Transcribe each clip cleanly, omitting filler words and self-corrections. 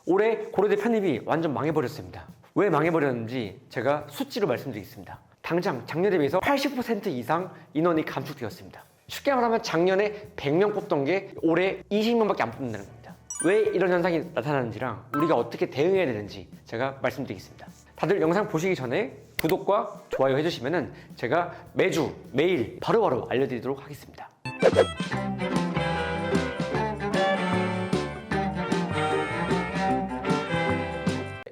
올해 고려대 편입이 완전 망해버렸습니다. 왜 망해버렸는지 제가 수치로 말씀드리겠습니다. 당장 작년에 비해서 80% 이상 인원이 감축되었습니다. 쉽게 말하면 작년에 100명 뽑던 게 올해 20명밖에 안 뽑는다는 겁니다. 왜 이런 현상이 나타나는지랑 우리가 어떻게 대응해야 되는지 제가 말씀드리겠습니다. 다들 영상 보시기 전에 구독과 좋아요 해주시면 제가 매주 매일 바로바로 알려드리도록 하겠습니다.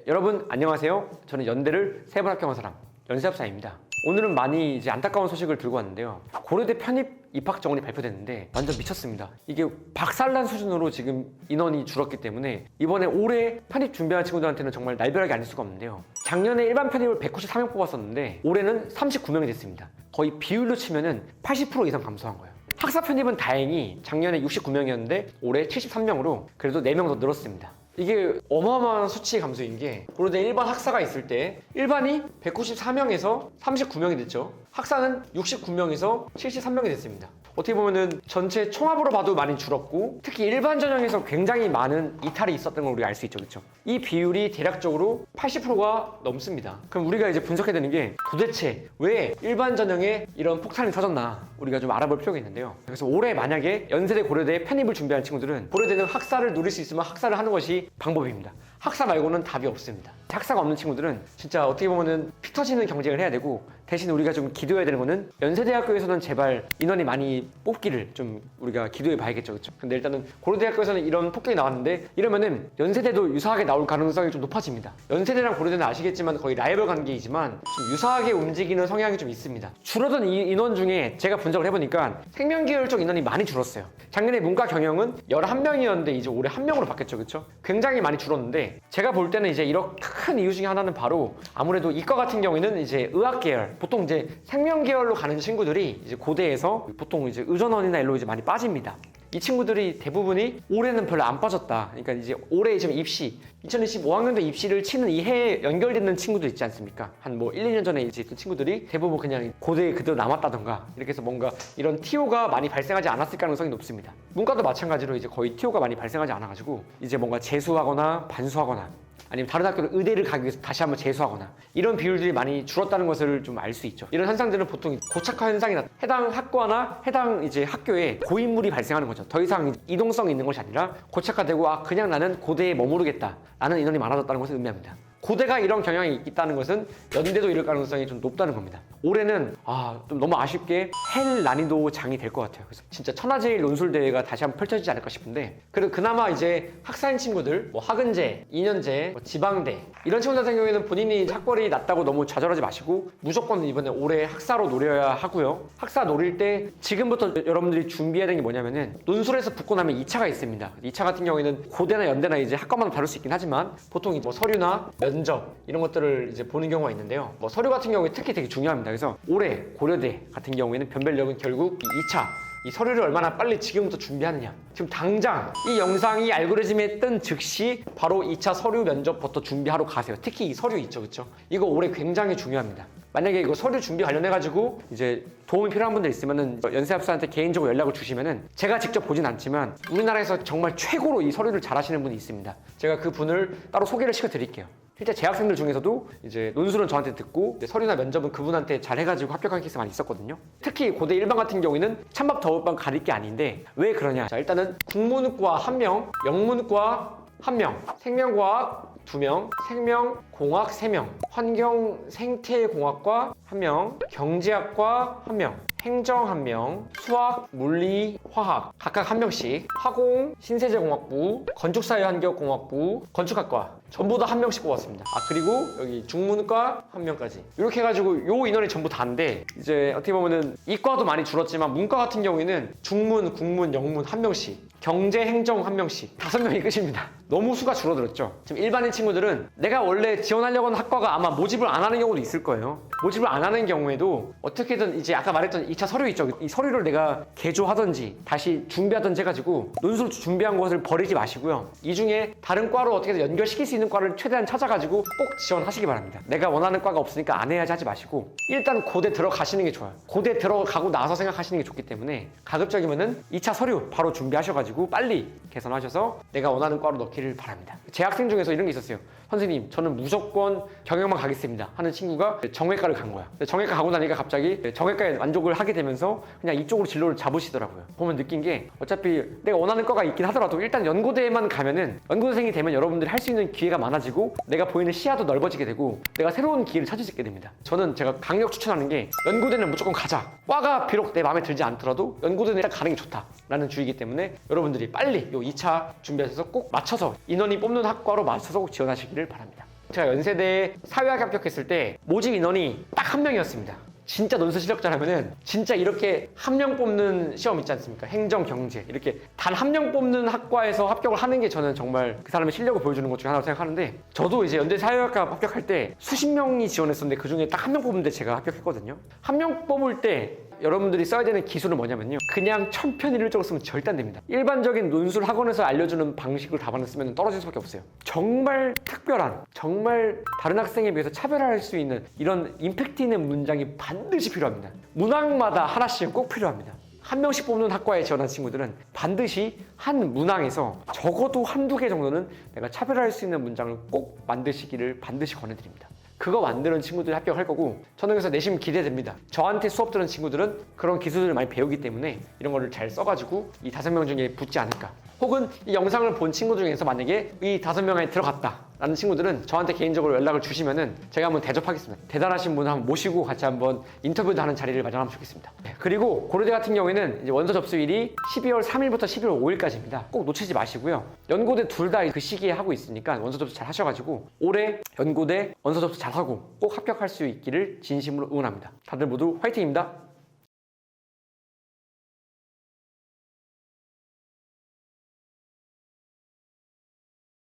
여러분 안녕하세요. 저는 연대를 세 번 합격한 사람 연세합사입니다. 오늘은 많이 안타까운 소식을 들고 왔는데요. 고려대 편입 입학 정원이 발표됐는데 완전 미쳤습니다. 이게 박살난 수준으로 지금 인원이 줄었기 때문에 이번에 올해 편입 준비하는 친구들한테는 정말 날벼락이 아닐 수가 없는데요. 작년에 일반 편입을 193명 뽑았었는데 올해는 39명이 됐습니다. 거의 비율로 치면은 80% 이상 감소한 거예요. 학사 편입은 다행히 작년에 69명이었는데 올해 73명으로 그래도 4명 더 늘었습니다. 이게 어마어마한 수치 감소인 게 고려대 일반 학사가 있을 때 일반이 194명에서 39명이 됐죠. 학사는 69명에서 73명이 됐습니다. 어떻게 보면은 전체 총합으로 봐도 많이 줄었고 특히 일반 전형에서 굉장히 많은 이탈이 있었던 걸 우리가 알 수 있죠. 그렇죠? 이 비율이 대략적으로 80%가 넘습니다. 그럼 우리가 이제 분석해야 되는 게 도대체 왜 일반 전형에 이런 폭탄이 터졌나 우리가 좀 알아볼 필요가 있는데요. 그래서 올해 만약에 연세대 고려대 편입을 준비하는 친구들은 고려대는 학사를 누릴 수 있으면 학사를 하는 것이 방법입니다. 학사 말고는 답이 없습니다. 학사가 없는 친구들은 진짜 어떻게 보면은 피 터지는 경쟁을 해야 되고 대신 우리가 좀 기도해야 되는 거는 연세대학교에서는 제발 인원이 많이 뽑기를 좀 우리가 기도해 봐야겠죠. 그렇죠? 근데 일단은 고려대학교에서는 이런 폭격이 나왔는데 이러면은 연세대도 유사하게 나올 가능성이 좀 높아집니다. 연세대랑 고려대는 아시겠지만 거의 라이벌 관계이지만 좀 유사하게 움직이는 성향이 좀 있습니다. 줄어든 이 인원 중에 제가 분석을 해보니까 생명계열 쪽 인원이 많이 줄었어요. 작년에 문과 경영은 11명이었는데 이제 올해 1명으로 바뀌었죠. 그렇죠? 굉장히 많이 줄었는데 제가 볼 때는 이제 이런 큰 이유 중에 하나는 바로 아무래도 이과 같은 경우에는 이제 의학 계열 보통 이제 생명 계열로 가는 친구들이 이제 고대에서 보통 이제 의전원이나 일로 이제 많이 빠집니다. 이 친구들이 대부분이 올해는 별로 안 빠졌다. 그러니까 이제 올해 지금 입시 2025학년도 입시를 치는 이 해에 연결되는 친구들 있지 않습니까? 한 뭐 1, 2년 전에 이제 있던 친구들이 대부분 그냥 고대에 그대로 남았다던가 이렇게 해서 뭔가 이런 TO가 많이 발생하지 않았을 가능성이 높습니다. 문과도 마찬가지로 이제 거의 TO가 많이 발생하지 않아가지고 이제 뭔가 재수하거나 반수하거나 아니면 다른 학교로 의대를 가기 위해서 다시 한번 재수하거나 이런 비율들이 많이 줄었다는 것을 좀 알 수 있죠. 이런 현상들은 보통 고착화 현상이나 해당 학과나 해당 이제 학교에 고인물이 발생하는 거죠. 더 이상 이동성이 있는 것이 아니라 고착화되고 그냥 나는 고대에 머무르겠다 라는 인원이 많아졌다는 것을 의미합니다. 고대가 이런 경향이 있다는 것은 연대도 이럴 가능성이 좀 높다는 겁니다. 올해는 좀 너무 아쉽게 헬 난이도 장이 될 것 같아요. 그래서 진짜 천하제일 논술대회가 다시 한번 펼쳐지지 않을까 싶은데 그래도 그나마 이제 학사인 친구들 뭐 학은제, 2년제, 뭐 지방대 이런 친구들 같은 경우에는 본인이 학벌이 낮다고 너무 좌절하지 마시고 무조건 이번에 올해 학사로 노려야 하고요. 학사 노릴 때 지금부터 여러분들이 준비해야 되는 게 뭐냐면은 논술에서 붙고 나면 2차가 있습니다. 2차 같은 경우에는 고대나 연대나 이제 학과마다 다를 수 있긴 하지만 보통 뭐 서류나 면접 이런 것들을 이제 보는 경우가 있는데요. 뭐 서류 같은 경우에 특히 되게 중요합니다. 그래서 올해 고려대 같은 경우에는 변별력은 결국 이 2차 이 서류를 얼마나 빨리 지금부터 준비하느냐. 지금 당장 이 영상이 알고리즘에 뜬 즉시 바로 2차 서류 면접부터 준비하러 가세요. 특히 이 서류 있죠. 그렇죠? 이거 올해 굉장히 중요합니다. 만약에 이거 서류 준비 관련해가지고 이제 도움이 필요한 분들 있으면은 연세합사한테 개인적으로 연락을 주시면은 제가 직접 보진 않지만 우리나라에서 정말 최고로 이 서류를 잘하시는 분이 있습니다. 제가 그 분을 따로 소개를 시켜드릴게요. 실제 재학생들 중에서도 이제 논술은 저한테 듣고 서류나 면접은 그분한테 잘 해가지고 합격한 케이스가 많이 있었거든요. 특히 고대 일반 같은 경우에는 찬밥 더울밤 가릴 게 아닌데 왜 그러냐. 자, 일단은 국문과 1명, 영문과 1명, 생명과학 2명, 생명공학 3명, 환경생태공학과 1명, 경제학과 1명, 행정 1명, 수학, 물리, 화학 각각 1명씩, 화공, 신세제공학부, 건축사회환경공학부, 건축학과 전부 다 1명씩 뽑았습니다. 그리고 여기 중문과 1명까지 이렇게 해가지고 요 인원이 전부 다인데 이제 어떻게 보면은 이과도 많이 줄었지만 문과 같은 경우에는 중문, 국문, 영문 1명씩, 경제, 행정 1명씩 5명이 끝입니다. 너무 수가 줄어들었죠. 지금 일반인 친구들은 내가 원래 지원하려고 하는 학과가 아마 모집을 안 하는 경우도 있을 거예요. 모집을 안 하는 경우에도 어떻게든 이제 아까 말했던 이 2차 서류 있죠. 이 서류를 내가 개조하든지 다시 준비하든지 해가지고 논술 준비한 것을 버리지 마시고요. 이 중에 다른 과로 어떻게든 연결시킬 수 있는 과를 최대한 찾아가지고 꼭 지원하시기 바랍니다. 내가 원하는 과가 없으니까 안 해야지 하지 마시고 일단 고대 들어가시는 게 좋아요. 고대 들어가고 나서 생각하시는 게 좋기 때문에 가급적이면은 2차 서류 바로 준비하셔가지고 빨리 개선하셔서 내가 원하는 과로 넣기를 바랍니다. 재학생 중에서 이런 게 있었어요. 선생님, 저는 무조건 경영만 가겠습니다 하는 친구가 정외과를 간 거야. 정외과 가고 나니까 갑자기 정외과에 만족을 하게 되면서 그냥 이쪽으로 진로를 잡으시더라고요. 보면 느낀 게 어차피 내가 원하는 과가 있긴 하더라도 일단 연고대에만 가면은 연고생이 되면 여러분들이 할 수 있는 기회가 많아지고 내가 보이는 시야도 넓어지게 되고 내가 새로운 기회를 찾을 수 있게 됩니다. 저는 제가 강력 추천하는 게 연고대는 무조건 가자. 과가 비록 내 마음에 들지 않더라도 연고대는 일단 가는 게 좋다라는 주의이기 때문에 여러분들이 빨리 이 2차 준비하셔서 꼭 맞춰서 인원이 뽑는 학과로 맞춰서 꼭 지원하시기를 바랍니다. 제가 연세대에 사회학 합격했을 때 모집 인원이 딱 한 명이었습니다. 진짜 논술 실력자라면은 진짜 이렇게 한 명 뽑는 시험 있지 않습니까? 행정, 경제 이렇게 단 한 명 뽑는 학과에서 합격을 하는 게 저는 정말 그 사람의 실력을 보여주는 것 중에 하나라고 생각하는데 저도 이제 연대 사회학과 합격할 때 수십 명이 지원했었는데 그 중에 딱 한 명 뽑는데 제가 합격했거든요. 한 명 뽑을 때 여러분들이 써야 되는 기술은 뭐냐면요. 그냥 천편일률적으로 쓰면 절대 안 됩니다. 일반적인 논술 학원에서 알려주는 방식을 답안을 쓰면 떨어질 수밖에 없어요. 정말 특별한, 정말 다른 학생에 비해서 차별화할 수 있는 이런 임팩트 있는 문장이 반드시 필요합니다. 문항마다 하나씩은 꼭 필요합니다. 한 명씩 뽑는 학과에 지원한 친구들은 반드시 한 문항에서 적어도 한두 개 정도는 내가 차별화할 수 있는 문장을 꼭 만드시기를 반드시 권해드립니다. 그거 만드는 친구들이 합격할 거고 저는 그래서 내심 기대됩니다. 저한테 수업 들은 친구들은 그런 기술들을 많이 배우기 때문에 이런 거를 잘 써가지고 이 5명 중에 붙지 않을까. 혹은 이 영상을 본 친구 중에서 만약에 이 5명 안에 들어갔다 라는 친구들은 저한테 개인적으로 연락을 주시면은 제가 한번 대접하겠습니다. 대단하신 분 한번 모시고 같이 한번 인터뷰도 하는 자리를 마련하면 좋겠습니다. 그리고 고려대 같은 경우에는 이제 원서 접수일이 12월 3일부터 11월 5일까지입니다. 꼭 놓치지 마시고요. 연고대 둘 다 그 시기에 하고 있으니까 원서 접수 잘 하셔가지고 올해 연고대 원서 접수 잘 하고 꼭 합격할 수 있기를 진심으로 응원합니다. 다들 모두 화이팅입니다.